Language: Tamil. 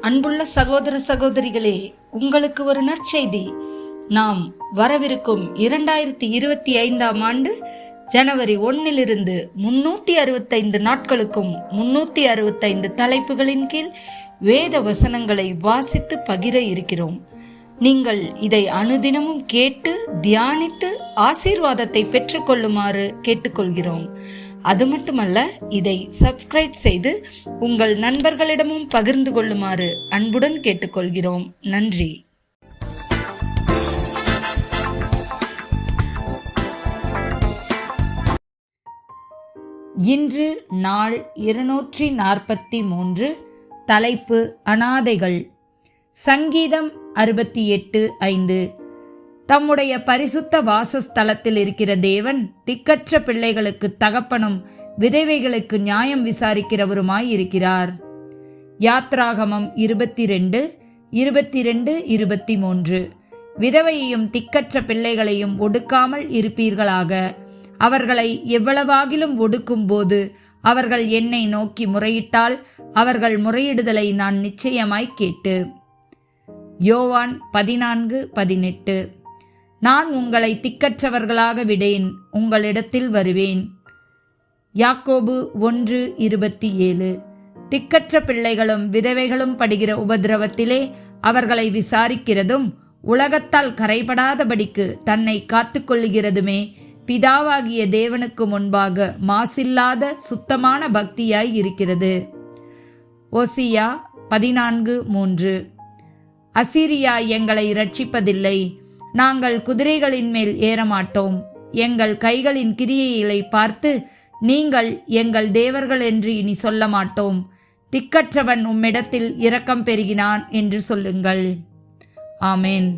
அன்புள்ள சகோதர சகோதரிகளே, உங்களுக்கு ஒரு நற்செய்தி. நாம் வரவிருக்கும் 2025 ஆண்டு ஜனவரி 1 365 நாட்களுக்கும் 365 தலைப்புகளின் கீழ் வேத வசனங்களை வாசித்து பகிர இருக்கிறோம். நீங்கள் இதை அனுதினமும் கேட்டு தியானித்து ஆசீர்வாதத்தை பெற்றுக்கொள்ளுமாறு கேட்டுக்கொள்கிறோம். அது மட்டுமல்ல, இதை சப்ஸ்கிரைப் செய்து உங்கள் நண்பர்களிடமும் பகிர்ந்து கொள்ளுமாறு அன்புடன் கேட்டுக்கொள்கிறோம். நன்றி. இன்று நாள் 243. தலைப்பு அனாதைகள். சங்கீதம் 68:5. தம்முடைய பரிசுத்த வாசஸ்தலத்தில் இருக்கிற தேவன் திக்கற்ற பிள்ளைகளுக்கு தகப்பனும் விதவைகளுக்கு நியாயம் விசாரிக்கிறவருமாய் இருக்கிறார். யாத்ராகமம் 22:22-23. விதவையையும் திக்கற்ற பிள்ளைகளையும் ஒடுக்காமல் இருப்பீர்களாக. அவர்களை எவ்வளவாகிலும் ஒடுக்கும் போது அவர்கள் என்னை நோக்கி முறையிட்டால் அவர்கள் முறையிடுதலை நான் நிச்சயமாய் கேட்டு. யோவான் 14:18. நான் உங்களை திக்கற்றவர்களாக விடேன், உங்களிடத்தில் வருவேன். யாக்கோபு 1:27. திக்கற்ற பிள்ளைகளும் விதவைகளும் படுகிற உபதிரவத்திலே அவர்களை விசாரிக்கிறதும் உலகத்தால் கரைபடாதபடிக்கு தன்னை காத்துக்கொள்ளுகிறதுமே பிதாவாகிய தேவனுக்கு முன்பாக மாசில்லாத சுத்தமான பக்தியாய் இருக்கிறது. ஓசியா 14:3. அசீரியா எங்களை இரட்சிப்பதில்லை. நாங்கள் குதிரைகளின் மேல் ஏறமாட்டோம். எங்கள் கைகளின் கிரியைகளை பார்த்து நீங்கள் எங்கள் தேவர்கள் என்று இனி சொல்ல மாட்டோம். திக்கற்றவன் உம்மிடத்தில் இரக்கம் பெருகினான் என்று சொல்லுங்கள். ஆமேன்.